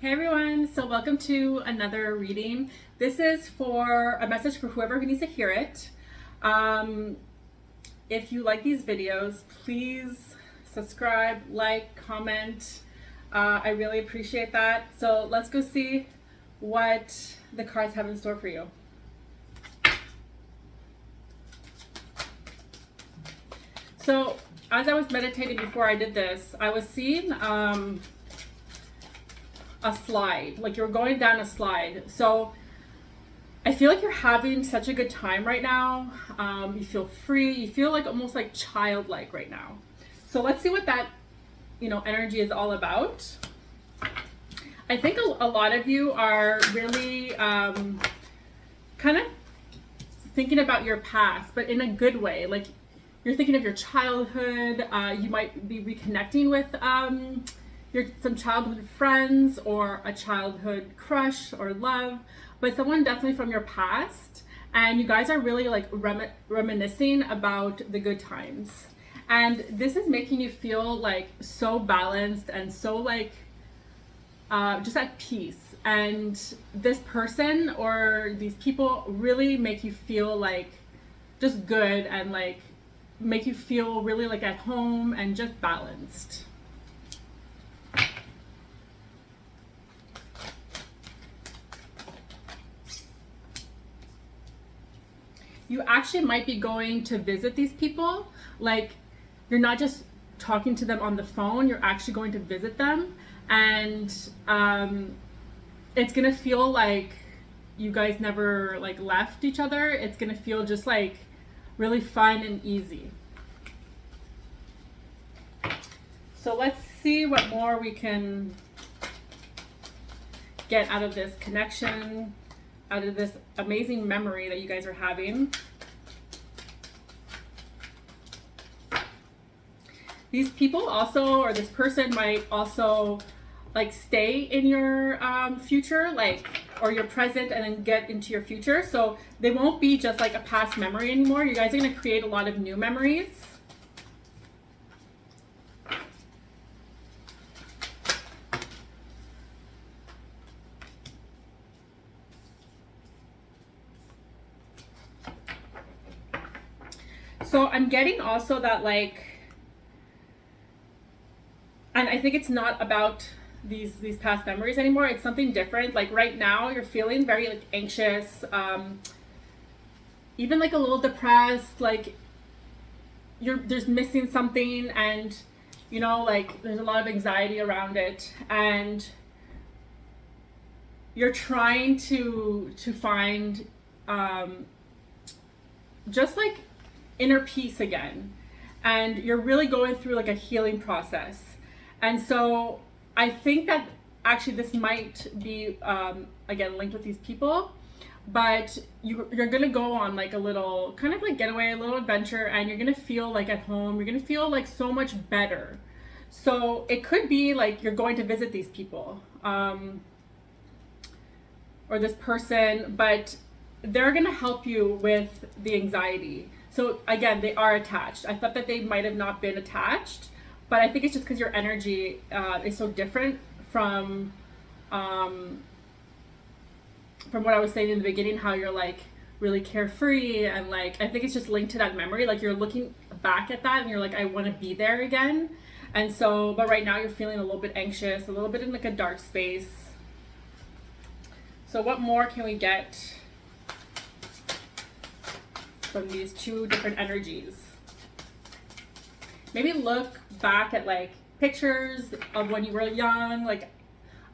Hey everyone, so welcome to another reading. This is for a message for whoever who needs to hear it. If you like these videos, please subscribe, like, comment. I really appreciate that. So let's go see what the cards have in store for you. So as I was meditating before I did this, I was seeing a slide, like you're going down a slide. So I feel like you're having such a good time right now. You feel free, you feel like almost like childlike right now. So let's see what that, energy is all about. I think a lot of you are really kind of thinking about your past, but in a good way. Like you're thinking of your childhood. You might be reconnecting with some childhood friends or a childhood crush or love, but someone definitely from your past, and you guys are really like reminiscing about the good times. And this is making you feel like so balanced and so like just at peace. And this person or these people really make you feel like just good and like make you feel really like at home and just balanced. You actually might be going to visit these people. Like you're not just talking to them on the phone, you're actually going to visit them, and it's gonna feel like you guys never like left each other. It's gonna feel just like really fun and easy. So let's see what more we can get out of this connection, out of this amazing memory that you guys are having. These people also, or this person might also like stay in your future, like, or your present and then get into your future. So they won't be just like a past memory anymore. You guys are gonna create a lot of new memories. So I'm getting also that like, and I think it's not about these past memories anymore. It's something different. Like right now you're feeling very like anxious, even like a little depressed, like there's missing something, and like there's a lot of anxiety around it, and you're trying to find just like inner peace again, and you're really going through like a healing process. And so I think that actually this might be again linked with these people, but you're gonna go on like a little kind of like getaway, a little adventure, and you're gonna feel like at home. You're gonna feel like so much better. So it could be like you're going to visit these people or this person, but they're gonna help you with the anxiety. So again, they are attached. I thought that they might have not been attached, but I think it's just because your energy is so different from what I was saying in the beginning, how you're like really carefree, and like I think it's just linked to that memory. Like you're looking back at that and you're like, I want to be there again. And so, but right now you're feeling a little bit anxious, a little bit in like a dark space. So what more can we get from these two different energies? Maybe look back at like pictures of when you were young, like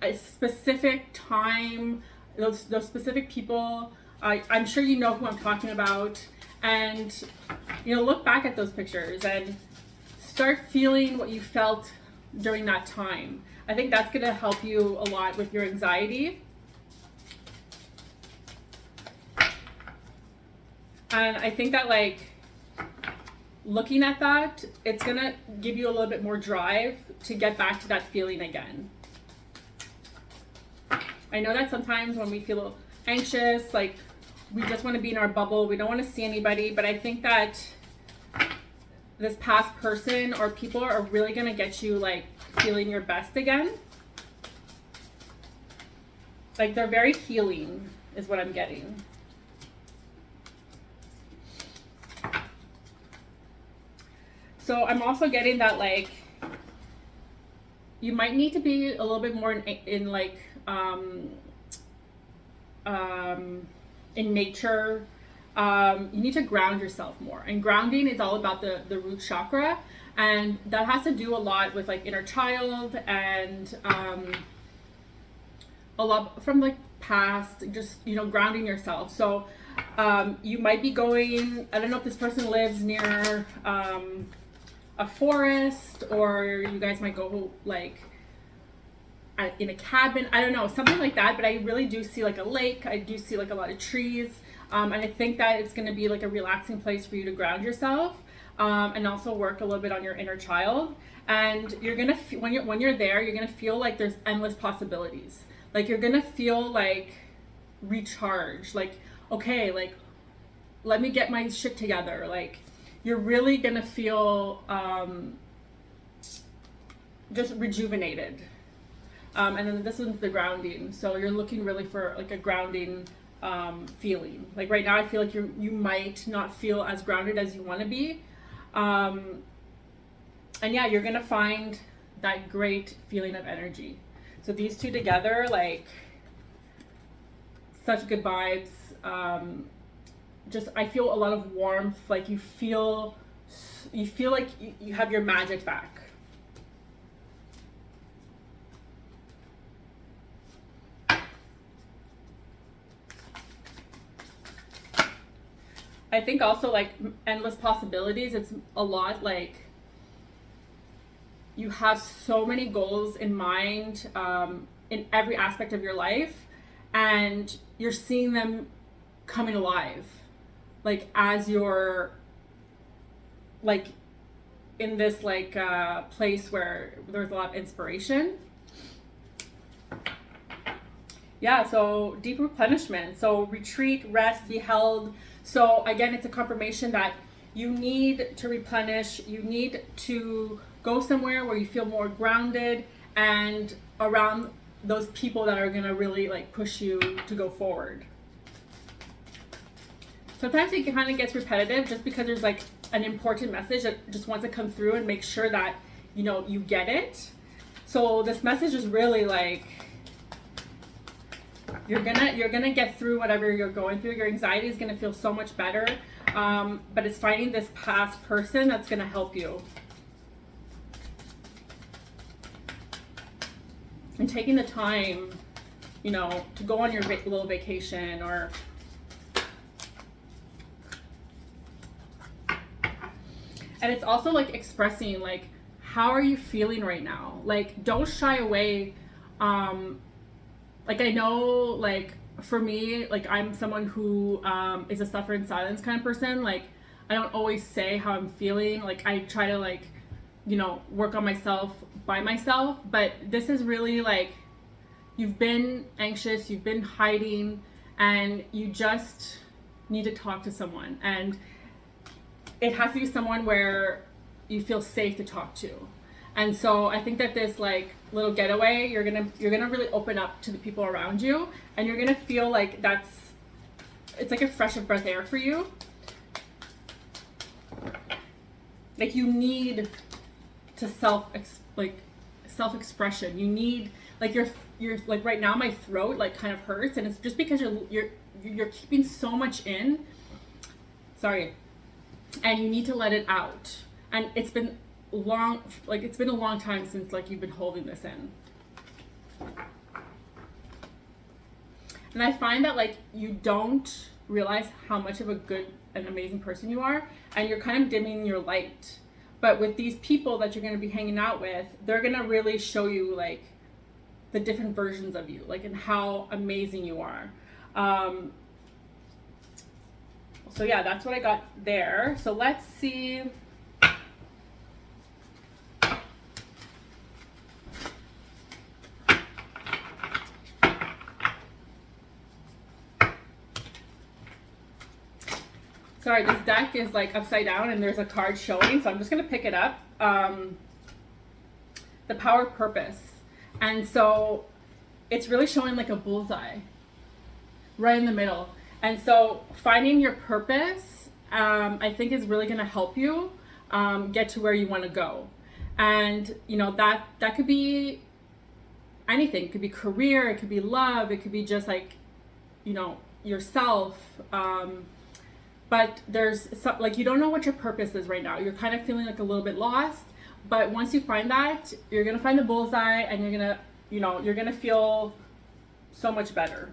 a specific time, those specific people. I'm sure you know who I'm talking about, and look back at those pictures and start feeling what you felt during that time. I think that's gonna help you a lot with your anxiety. And I think that like looking at that, it's gonna give you a little bit more drive to get back to that feeling again. I know that sometimes when we feel anxious, like we just want to be in our bubble, we don't want to see anybody, but I think that this past person or people are really gonna get you like feeling your best again. Like they're very healing is what I'm getting. So I'm also getting that like you might need to be a little bit more in like in nature. You need to ground yourself more, and grounding is all about the root chakra, and that has to do a lot with like inner child and a lot from like past, just, you know, grounding yourself. So you might be going, I don't know if this person lives near a forest, or you guys might go like in a cabin, I don't know, something like that. But I really do see like a lake, I do see like a lot of trees, and I think that it's going to be like a relaxing place for you to ground yourself, and also work a little bit on your inner child. And you're gonna when you're there, you're gonna feel like there's endless possibilities. Like you're gonna feel like recharged, like, okay, like let me get my shit together. Like you're really gonna feel just rejuvenated. And then this one's the grounding. So you're looking really for like a grounding feeling. Like right now I feel like you might not feel as grounded as you want to be. And yeah, you're gonna find that great feeling of energy. So these two together, like such good vibes. Just I feel a lot of warmth. Like you feel like you have your magic back. I think also like endless possibilities. It's a lot like you have so many goals in mind in every aspect of your life, and you're seeing them coming alive, like as you're like in this like place where there's a lot of inspiration. Yeah, so deep replenishment. So retreat, rest, be held. So again, it's a confirmation that you need to replenish. You need to go somewhere where you feel more grounded and around those people that are gonna really like push you to go forward. Sometimes it kind of gets repetitive just because there's like an important message that just wants to come through and make sure that, you know, you get it. So this message is really like, you're gonna get through whatever you're going through. Your anxiety is gonna feel so much better, but it's finding this past person that's gonna help you, and taking the time, you know, to go on your little vacation. Or and it's also like expressing like, how are you feeling right now? Like don't shy away. Like I know, like for me, like I'm someone who is a suffer in silence kind of person. Like I don't always say how I'm feeling. Like I try to like, you know, work on myself by myself. But this is really like, you've been anxious, you've been hiding, and you just need to talk to someone. And it has to be someone where you feel safe to talk to. And so I think that this like little getaway, you're gonna really open up to the people around you, and you're gonna feel like it's like a fresh of breath air for you. Like you need to self-expression. You need like you're like right now my throat like kind of hurts, and it's just because you're keeping so much in. Sorry. And you need to let it out. And it's been a long time since like you've been holding this in. And I find that like you don't realize how much of a good and amazing person you are, and you're kind of dimming your light. But with these people that you're going to be hanging out with, they're going to really show you like the different versions of you, like and how amazing you are. So yeah, that's what I got there. So let's see. Sorry, this deck is like upside down and there's a card showing, so I'm just gonna pick it up. The power of purpose. And so it's really showing like a bullseye right in the middle. And so finding your purpose, I think is really going to help you get to where you want to go. And that could be anything. It could be career, it could be love, it could be just like yourself. But there's some, like, you don't know what your purpose is right now. You're kind of feeling like a little bit lost, but once you find that, you're gonna find the bullseye, and you're gonna feel so much better.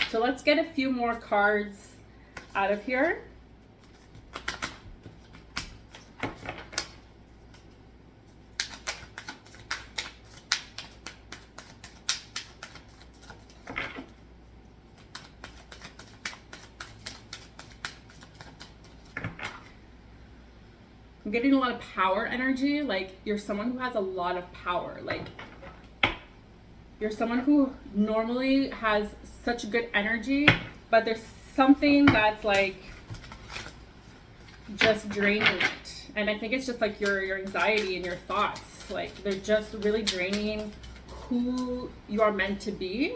So let's get a few more cards out of here. I'm getting a lot of power energy. Like, you're someone who has a lot of power. Like, you're someone who normally has such good energy, but there's something that's like just draining it. And I think it's just like your anxiety and your thoughts. Like, they're just really draining who you are meant to be.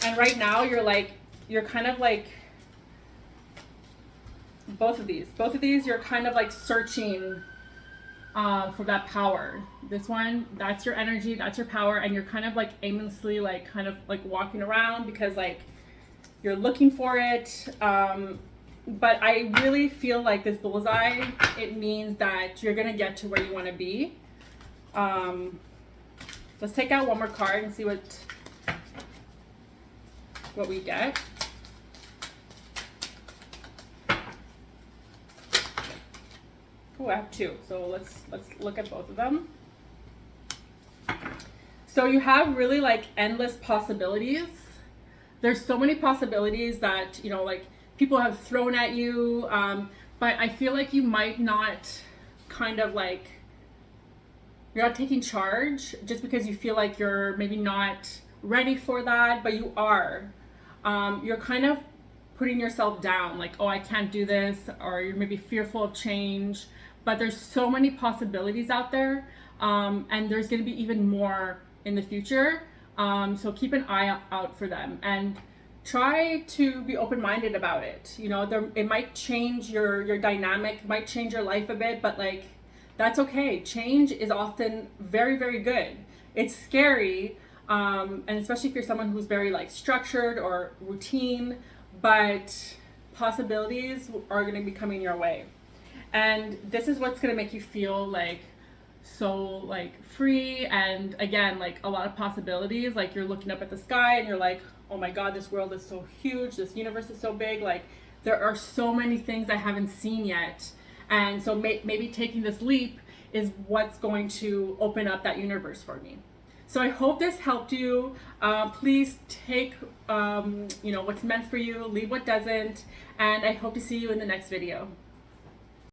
And right now you're kind of like, both of these, you're kind of like searching for that power. This one, that's your energy, that's your power, and you're kind of like aimlessly like kind of like walking around because like you're looking for it. But I really feel like this bullseye, it means that you're gonna get to where you want to be. Let's take out one more card and see what we get. Oh, I have two, so let's look at both of them. So you have really like endless possibilities. There's so many possibilities that like people have thrown at you, but I feel like you might not kind of like, you're not taking charge just because you feel like you're maybe not ready for that, but you are. You're kind of putting yourself down, like, oh, I can't do this, or you're maybe fearful of change. But there's so many possibilities out there, and there's going to be even more in the future. So keep an eye out for them, and try to be open-minded about it. It might change your dynamic, might change your life a bit, but like, that's okay. Change is often very, very good. It's scary, and especially if you're someone who's very like structured or routine, but possibilities are going to be coming your way. And this is what's going to make you feel like so like free, and again, like a lot of possibilities. Like, you're looking up at the sky and you're like, oh my god, this world is so huge, this universe is so big, like there are so many things I haven't seen yet. And so maybe taking this leap is what's going to open up that universe for me. So I hope this helped you. Please take what's meant for you, leave what doesn't, and I hope to see you in the next video.